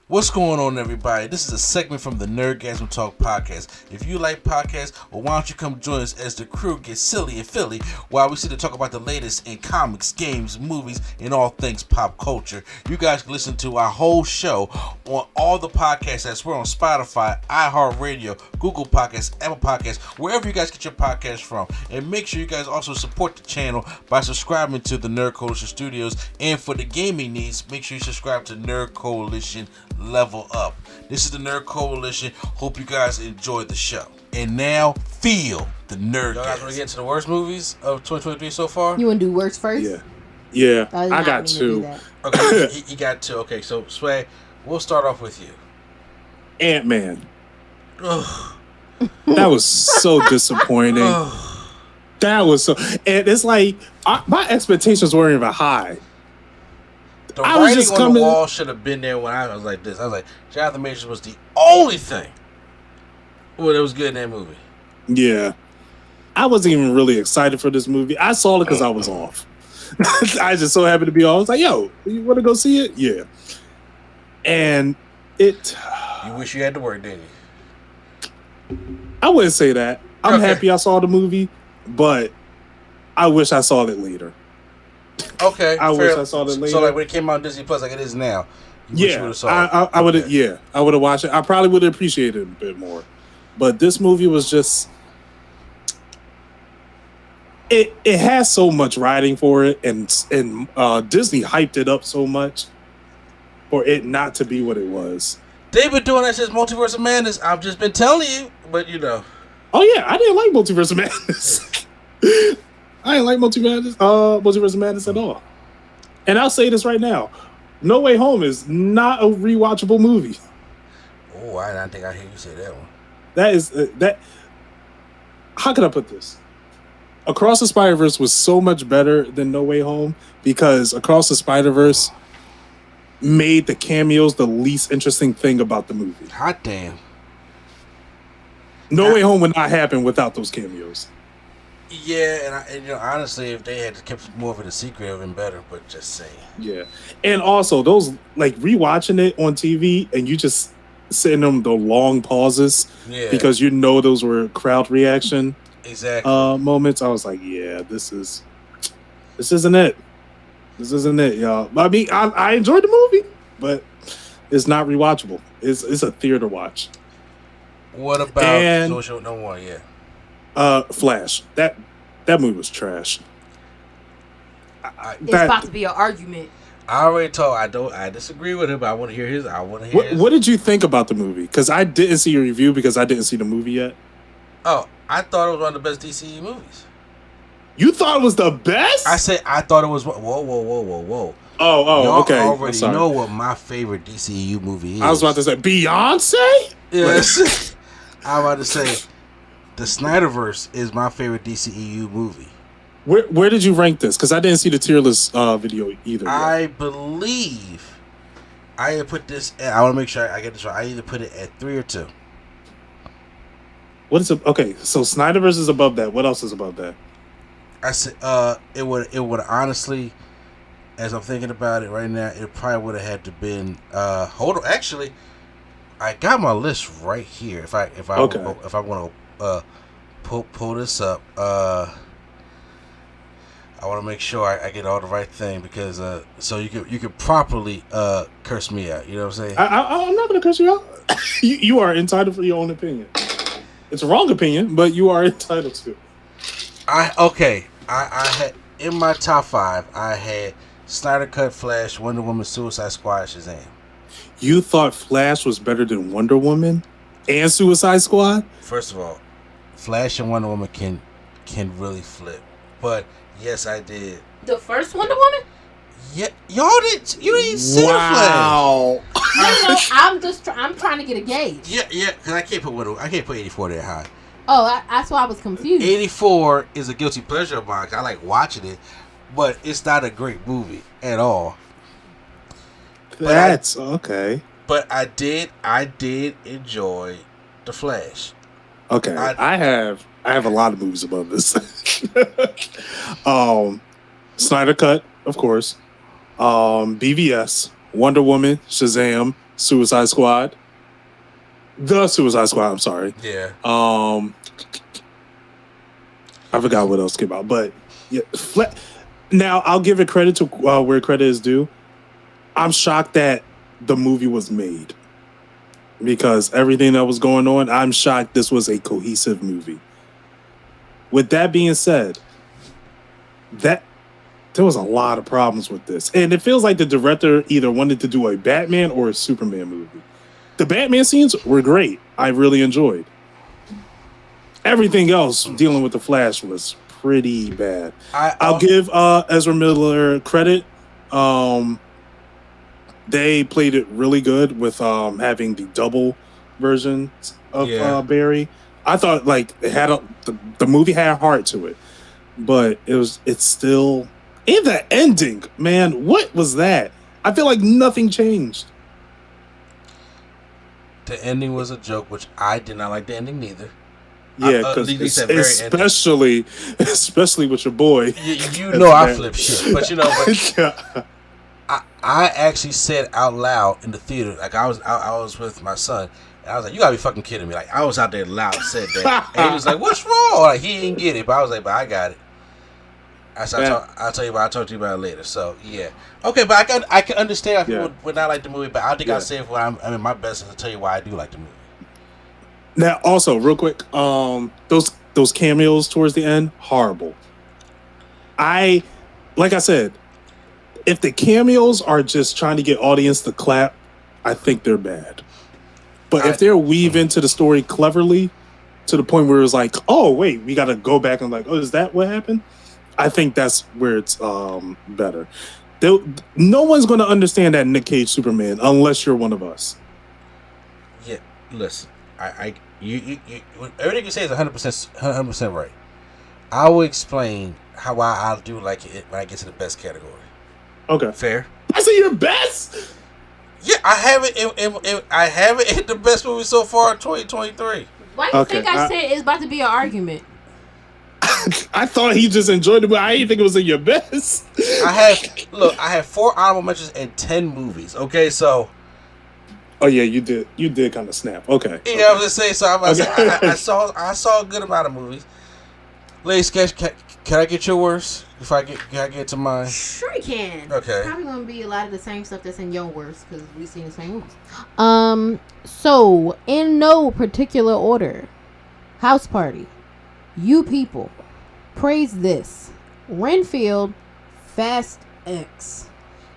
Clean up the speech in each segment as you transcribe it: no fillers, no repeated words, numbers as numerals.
What's going on, everybody? This is a segment from the Nerdgasm Talk podcast. If you like podcasts, well, why don't you come join us as the crew gets silly and Philly while we sit to talk about the latest in comics, games, movies, and all things pop culture. You guys can listen to our whole show on all the podcasts apps. We're on Spotify, iHeartRadio, Google Podcasts, Apple Podcasts, wherever you guys get your podcasts from. And make sure you guys also support the channel by subscribing to the Nerd Coalition Studios. And for the gaming needs, make sure you subscribe to Nerd Coalition Level Up. This is the Nerd Coalition. Hope you guys enjoyed the show. And now, feel the nerd. Y'all guys want to get into the worst movies of 2023 so far? You want to do worst first? Yeah. I got two. Okay, he got two. Okay, so Sway, we'll start off with you. Ant-Man. That was so disappointing. That was so, and it's like my expectations weren't even high. The writing on the wall should have been there when I was like this. I was like, Jonathan Majors was the only thing that was good in that movie. Yeah. I wasn't even really excited for this movie. I saw it because I was off. I just so happened to be off. I was like, yo, you want to go see it? Yeah. And it... You wish you had to work, didn't you? I wouldn't say that. I'm happy I saw the movie, but I wish I saw it later. Okay, I wish I saw it later. So, like, when it came out on Disney Plus, like it is now, I would have. Yeah, I would have watched it. I probably would have appreciated it a bit more, but this movie was just. It has so much writing for it, and Disney hyped it up so much for it not to be what it was. They've been doing that since Multiverse of Madness. I've just been telling you, but you know. Oh yeah, I didn't like Multiverse of Madness. I didn't like Multiverse of Madness at all. And I'll say this right now. No Way Home is not a rewatchable movie. Oh, I don't think I hear you say that one. That is... that. How can I put this? Across the Spider-Verse was so much better than No Way Home because Across the Spider-Verse made the cameos the least interesting thing about the movie. Hot damn. No Way Home would not happen without those cameos. Yeah, and honestly, if they had kept more of it a secret, it would have been better. But just saying. Yeah, and also those like rewatching it on TV, and you just sitting them the long pauses, because you know those were crowd reaction moments. I was like, yeah, this isn't it. This isn't it, y'all. I mean, I enjoyed the movie, but it's not rewatchable. It's a theater watch. What about Social No More? Yeah. Flash. That movie was trash. It's about to be an argument. I already told. I disagree with him, but I want to hear his. What did you think about the movie? Because I didn't see your review because I didn't see the movie yet. Oh, I thought it was one of the best DCU movies. You thought it was the best? I said I thought it was. Whoa. Oh, okay. Y'all already know what my favorite DCU movie is. I was about to say Beyonce. Yes. I'm about to say. The Snyderverse is my favorite DCEU movie. Where did you rank this? Because I didn't see the tier list video either. I believe I either put this. I want to make sure I get this right. I either put it at 3 or 2. What is it? Okay, so Snyderverse is above that. What else is above that? I said it would honestly, as I'm thinking about it right now, it probably would have had to been. Hold on, actually, I got my list right here. If I want to. Pull this up. I want to make sure I get all the right thing because so you could properly curse me out. You know what I'm saying? I'm not gonna curse you out. You are entitled for your own opinion. It's a wrong opinion, but you are entitled to. I had in my top 5. I had Snyder Cut, Flash, Wonder Woman, Suicide Squad, Shazam. You thought Flash was better than Wonder Woman and Suicide Squad? First of all, Flash and Wonder Woman can really flip. But yes, I did. The first Wonder Woman? Yeah, you didn't see the Flash. No, I'm trying to get a gauge. Yeah, because I can't put 84 that high. Oh, that's why I was confused. 84 is a guilty pleasure of mine. I like watching it, but it's not a great movie at all. That's okay. But I did enjoy The Flash. Okay, I have a lot of movies above this. Snyder Cut, of course. BVS, Wonder Woman, Shazam, Suicide Squad. The Suicide Squad, I'm sorry. Yeah. I forgot what else came out, but yeah. Now I'll give it credit to where credit is due. I'm shocked that the movie was made because everything that was going on. I'm shocked this was a cohesive movie. With that being said, there was a lot of problems with this, and it feels like the director either wanted to do a Batman or a Superman movie. The Batman scenes were great. I really enjoyed. Everything else dealing with the Flash was pretty bad. I'll give Ezra Miller credit. They played it really good with having the double version of Barry. I thought like it had the movie had heart to it, but it's still in the ending. Man, what was that? I feel like nothing changed. The ending was a joke, which I did not like the ending neither. Yeah, because especially with your boy. You know I flip shit, but I actually said out loud in the theater, like I was with my son, and I was like, "You gotta be fucking kidding me!" Like I was out there loud, said that, and he was like, "What's wrong?" Like he didn't get it, but I was like, "But I got it." I'll tell you about. I'll talk to you about it later. So yeah, okay, but I can understand if people would not like the movie, but I think I'll say it when I'm in my best is to tell you why I do like the movie. Now, also, real quick, those cameos towards the end, horrible. Like I said, if the cameos are just trying to get audience to clap, I think they're bad. But if they're weave into the story cleverly to the point where it's like, oh wait, we got to go back and like, oh, is that what happened? I think that's where it's better. No one's going to understand that Nick Cage Superman unless you're one of us. Yeah, listen, you everything you say is 100% right. I will explain why I do like it when I get to the best category. Okay, fair. I say your best. Yeah, I have it. I have it in the best movie so far in 2023. Why do you think I said it's about to be an argument? I thought he just enjoyed it, but I didn't think it was in your best. I have 4 honorable mentions and 10 movies. Okay, so. Oh yeah, you did kind of snap. Okay. Yeah, I was just saying. So I saw a good amount of movies. Ladies, can I get your worst? Can I get to mine? Sure you can. Okay. Probably gonna be a lot of the same stuff that's in your worst because we seen the same movies. So in no particular order, House Party, You People, Praise This, Renfield, Fast X,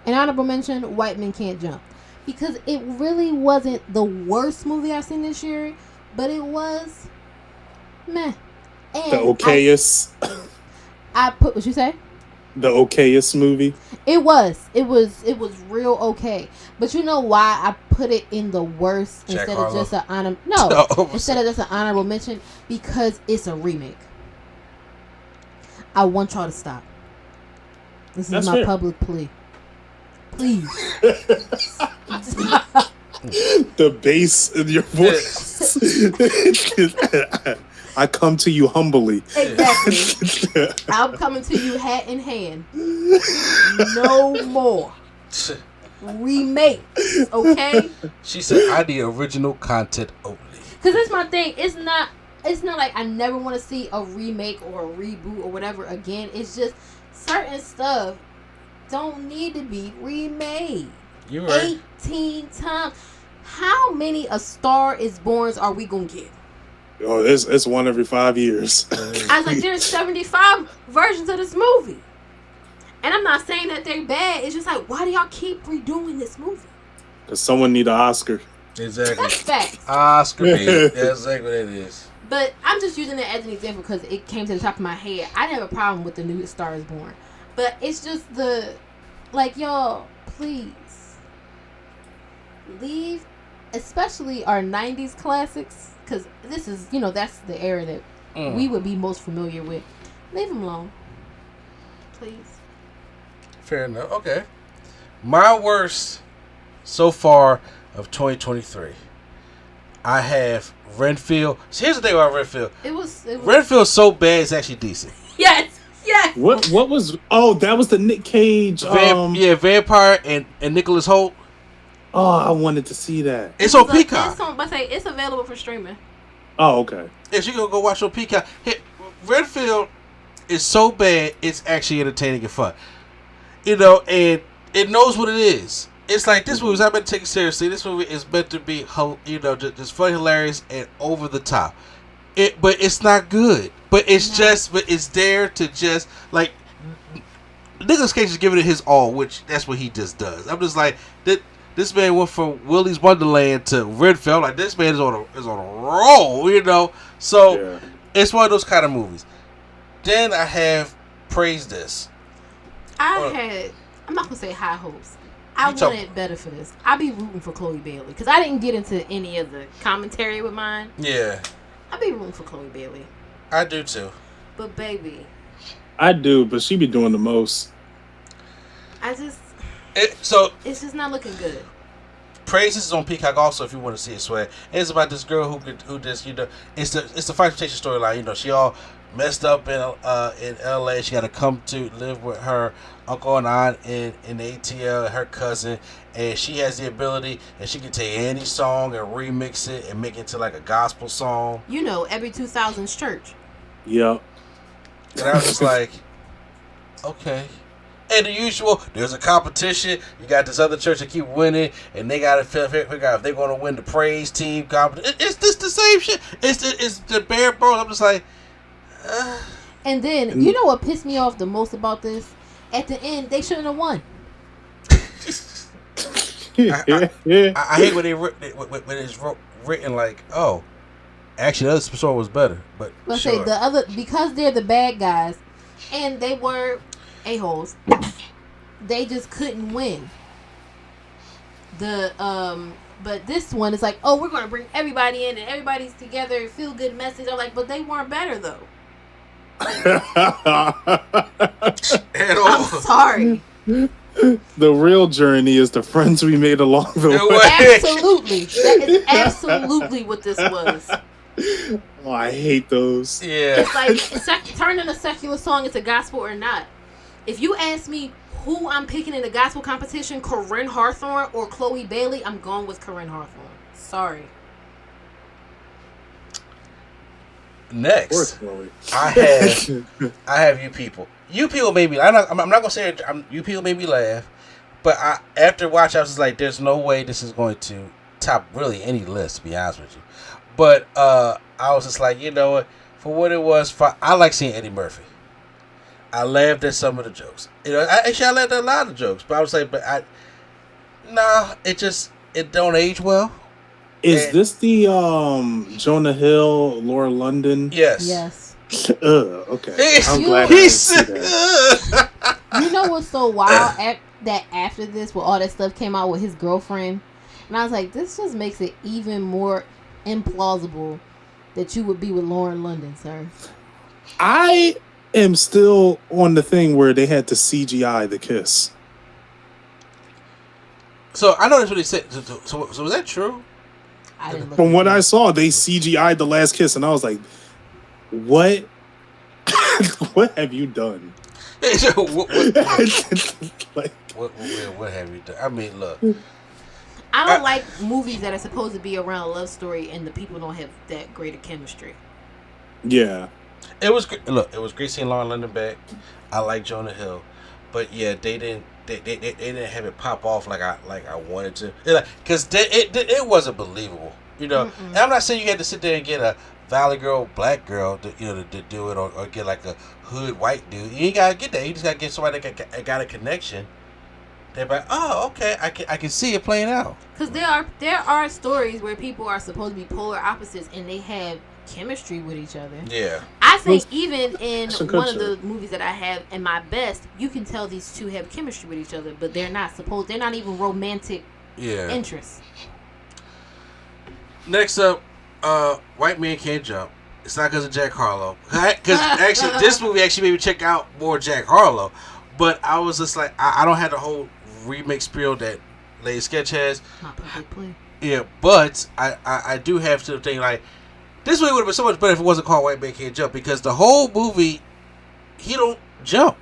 an honorable mention, White Men Can't Jump, because it really wasn't the worst movie I've seen this year, but it was meh. And the okayest. I put what you say. The okayest movie. It was real okay. But you know why I put it in the worst instead of just an instead of just an honorable mention? Because it's a remake. I want y'all to stop. This is my public plea. Please. The bass in your voice. I come to you humbly. Exactly. I'm coming to you hat in hand. No more remakes, okay? She said, "I need original content only." Because that's my thing. It's not like I never want to see a remake or a reboot or whatever again. It's just certain stuff don't need to be remade. You're right. 18 times. How many A Star Is Borns are we gonna get? Oh, it's one every 5 years. I was like, there's 75 versions of this movie. And I'm not saying that they're bad. It's just like, why do y'all keep redoing this movie? Because someone need an Oscar. Exactly. That's facts. Oscar, baby. That's exactly what it is. But I'm just using it as an example because it came to the top of my head. I didn't have a problem with the new Star Is Born. But it's just y'all, please. Leave, especially our 90s classics. Because this is, that's the era that we would be most familiar with. Leave them alone. Please. Fair enough. Okay. My worst so far of 2023. I have Renfield. So here's the thing about Renfield. It was Renfield's so bad it's actually decent. Yes. What was... Oh, that was the Nick Cage... Vampire and Nicholas Hoult. Oh, I wanted to see that. It's on Peacock. It's available for streaming. Oh, okay. If you gonna go watch on Peacock, Redfield is so bad, it's actually entertaining and fun. And it knows what it is. It's like this movie's not meant to take it seriously. This movie is meant to be, just funny, hilarious, and over the top. But it's not good. But it's there to just like. Nicolas Cage is giving it his all, which that's what he just does. I'm just like this man went from Willy's Wonderland to Redfield. Like this man is on a roll, So it's one of those kind of movies. Then I have Praise This. I'm not gonna say high hopes. I wanted better for this. I be rooting for Chloe Bailey because I didn't get into any of the commentary with mine. Yeah, I be rooting for Chloe Bailey. I do too. But baby. I do, but she be doing the most. It's just not looking good. Praise is on Peacock also if you want to see it. Swag. It's about this girl who just it's the fight temptation storyline. She all messed up in LA. She got to come to live with her uncle and aunt in ATL, her cousin, and she has the ability and she can take any song and remix it and make it into like a gospel song. Every 2000s church. Yep. And I was just like, okay. And the usual, there's a competition. You got this other church that keep winning, and they got to figure out if they're going to win the praise team competition. It's just the same shit. It's the bare bones. I'm just like, And then, you know what pissed me off the most about this? At the end, they shouldn't have won. I hate when it's written like, oh, actually, the other person was better. But let's sure. say because they're the bad guys, and they were a-holes, they just couldn't win. But this one is like, oh, we're gonna bring everybody in and everybody's together, feel good message. I'm like, but they weren't better though. I'm sorry. The real journey is the friends we made along the way. Absolutely, that is absolutely what this was. Oh, I hate those. Yeah, it's like turning a secular song into gospel or not. If you ask me who I'm picking in the gospel competition, Corinne Hawthorne or Chloe Bailey, I'm going with Corinne Hawthorne. Sorry. Next, I have You People. You People made me. I'm not gonna say it. You People made me laugh, but after watch, I was just like, "There's no way this is going to top really any list." To be honest with you, but I was just like, you know what? For what it was, I like seeing Eddie Murphy. I laughed at some of the jokes. I laughed at a lot of jokes, but I was like, it don't age well. Is this the Jonah Hill, Laura London? Yes. Okay. I'm glad I didn't see that. You know what's so wild? That after this, when all that stuff came out with his girlfriend, and I was like, this just makes it even more implausible that you would be with Lauren London, sir. I am still on the thing where they had to CGI the kiss. So I know that's what they said. So was that true? I didn't look From what I saw, they CGI'd the last kiss, and I was like, what? What have you done? What have you done? I mean, look. I don't like movies that are supposed to be around a love story and the people don't have that great a chemistry. Yeah. It was great seeing Lauren London back. I like Jonah Hill, but yeah, they didn't have it pop off like I wanted to. Because it wasn't believable, And I'm not saying you had to sit there and get a Valley Girl, black girl, to do it, or get like a hood white dude. You ain't gotta get that. You just gotta get somebody that got a connection. They're like, oh, okay, I can see it playing out. Because there are stories where people are supposed to be polar opposites and they have chemistry with each other. Yeah. I think even in one of the movies that I have in my best, you can tell these two have chemistry with each other, but they're not even romantic interests. Next up, White Man Can't Jump. It's not because of Jack Harlow. Because actually, this movie actually made me check out more Jack Harlow. But I was just like, I don't have the whole remake spiel that Lady Sketch has. Not perfectly. Yeah, but I do have to think like, this movie would have been so much better if it wasn't called White Man Can't Jump, because the whole movie, he don't jump.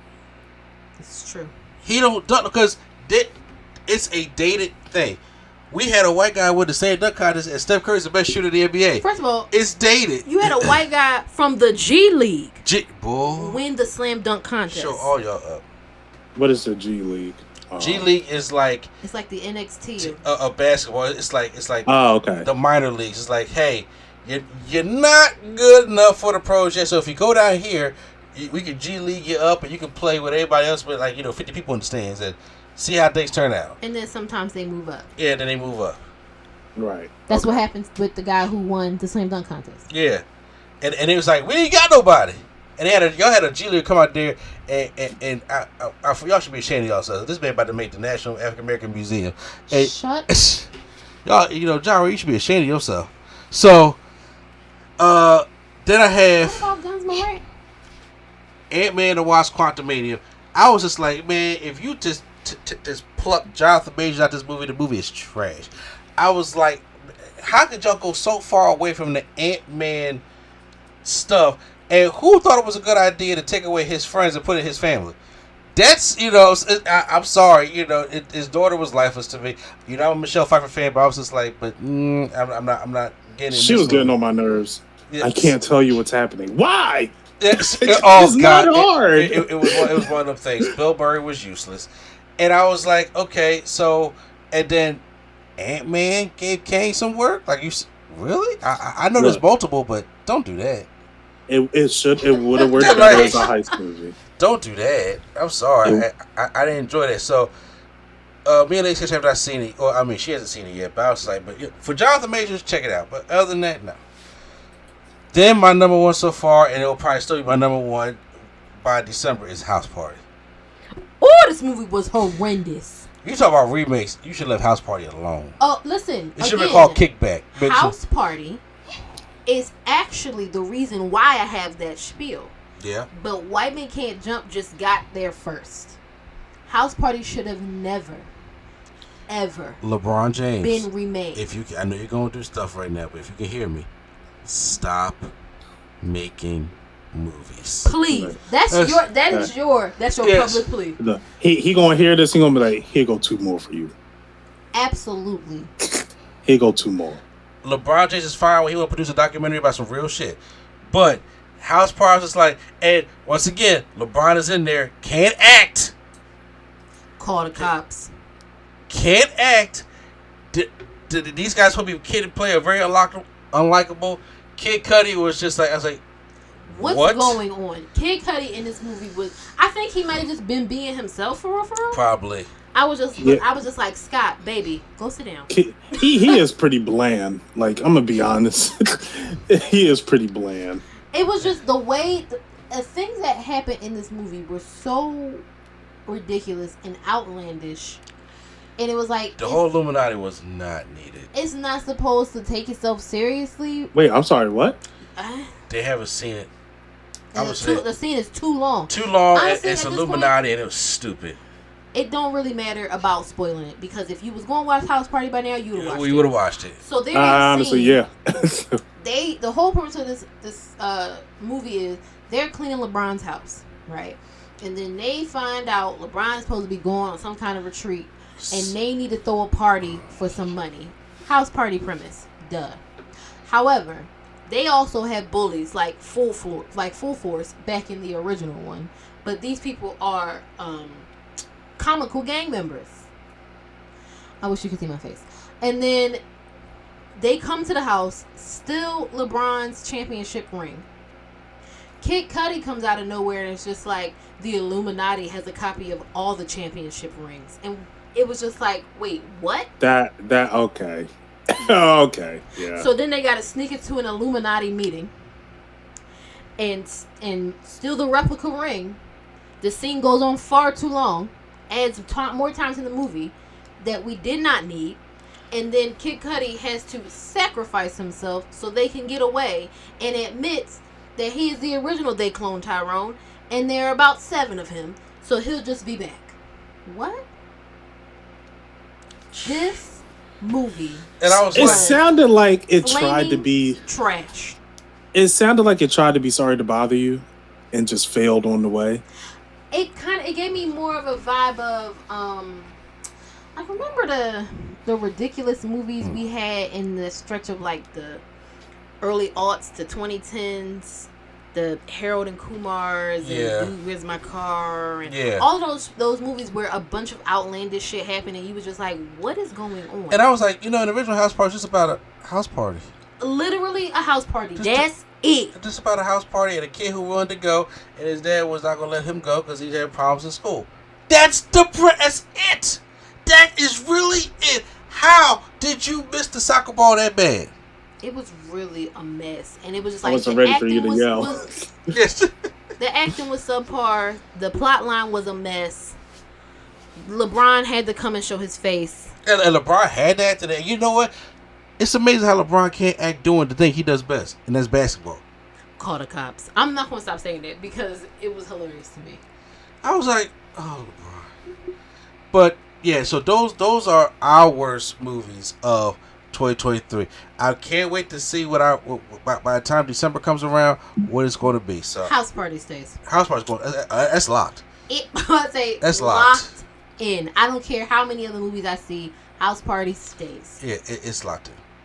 It's true. He don't jump because it's a dated thing. We had a white guy with the same dunk contest, and Steph Curry's the best shooter in the NBA. First of all, it's dated. You had a white guy from the G League win the slam dunk contest. Show all y'all up. What is the G League? G League is like it's like the NXT of basketball. It's like okay. The minor leagues. It's like, hey, you're not good enough for the pros yet. So if you go down here, we can G League you up, and you can play with everybody else with 50 people in the stands and see how things turn out. And then sometimes they move up. Yeah, then they move up. Right. That's what happens with the guy who won the slam dunk contest. Yeah, and it was like we ain't got nobody. And y'all had a G League come out there, and y'all should be ashamed of yourselves. This man about to make the National African American Museum. And Shut. Y'all, John, you should be ashamed of yourself. So, then I have what about Guns Moran? Ant-Man and the Wasp: Quantumania. I was just like, man, if you just pluck Jonathan Majors out this movie, the movie is trash. I was like, how could y'all go so far away from the Ant-Man stuff? And who thought it was a good idea to take away his friends and put in his family? That's, I'm sorry, his daughter was lifeless to me. I'm a Michelle Pfeiffer fan, but I was just like, but I'm not getting. She was getting on my nerves. I can't tell you what's happening. Why? It's not hard. It was one of them things. Bill Murray was useless, and I was like, okay, so, and then Ant-Man gave Kane some work. Like, you really? I know there's multiple, but don't do that. It would have worked better as a heist movie. Don't do that. I'm sorry. I didn't enjoy that. So, me and Lacey have not seen it. Or, I mean, she hasn't seen it yet. But I was like, but for Jonathan Majors, check it out. But other than that, no. Then my number one so far, and it will probably still be my number one by December, is House Party. Oh, this movie was horrendous. You talk about remakes. You should let House Party alone. Oh, listen. It should be called Kickback. House Party is actually the reason why I have that spiel. Yeah. But White Men Can't Jump just got there first. House Party should have never, ever LeBron James been remade. I know you're going to do stuff right now, but if you can hear me, stop making movies. Please. That's your public plea. Look, he gonna hear this, he gonna be like, here go two more for you. Absolutely. Here go two more. LeBron James is fine when he will produce a documentary about some real shit. But House Party is like, and once again, LeBron is in there, can't act. Call the cops. Can't act. Did these guys supposed to be kid and play a very unlikable? Kid Cudi was just like, I was like, What's going on? Kid Cudi in this movie I think he might have just been being himself for real. Probably. I was just like, Scott, baby, go sit down. He is pretty bland. Like, I'm gonna be honest. He is pretty bland. It was just the way the things that happened in this movie were so ridiculous and outlandish. And it was like the whole Illuminati was not needed. It's not supposed to take itself seriously. Wait, I'm sorry, what? They haven't seen it. The scene is too long. Too long. Honestly, it's Illuminati, and it was stupid. It don't really matter about spoiling it, because if you was going to watch House Party by now, you would have watched it. We would have watched it. So there honestly, yeah. The whole purpose of this movie is they're cleaning LeBron's house, right? And then they find out LeBron's supposed to be going on some kind of retreat, and they need to throw a party for some money. House party premise, duh. However, they also have bullies like full force back in the original one, but these people are comical gang members. I wish you could see my face. And then they come to the house, steal LeBron's championship ring. Kid Cudi comes out of nowhere and it's just like the Illuminati has a copy of all the championship rings, and it was just like, wait, what? That okay. Okay, yeah. So then they got to sneak into an Illuminati meeting and steal the replica ring. The scene goes on far too long, adds more times in the movie that we did not need, and then Kid Cudi has to sacrifice himself so they can get away, and admits that he is the original They Clone Tyrone, and there are about 7 of him, so he'll just be back. What? This movie. And I was it sounded like it tried to be trash. It sounded like it tried to be Sorry to Bother You and just failed on the way. It gave me more of a vibe of I remember the ridiculous movies we had in the stretch of like the early aughts to 2010s, the Harold and Kumars and Dude, Where's My Car, and all those movies where a bunch of outlandish shit happened and you was just like, what is going on? And I was like, in the original House Party, it's just about a house party. Literally a house party. That's it. Just about a house party and a kid who wanted to go, and his dad was not going to let him go because he had problems in school. That's it. That is really it. How did you miss the soccer ball that bad? It was really a mess, and it was just like I wasn't ready for you to yell. The acting was subpar. The plot line was a mess. LeBron had to come and show his face. And LeBron had that today. You know what? It's amazing how LeBron can't act doing the thing he does best, and that's basketball. Call the cops. I'm not going to stop saying that because it was hilarious to me. I was like, oh, LeBron. But, yeah, so those are our worst movies of 2023. I can't wait to see by the time December comes around, what it's going to be. So House Party stays. House Party's going. That's locked. That's locked in. I don't care how many other movies I see. House Party stays. Yeah, it's locked in.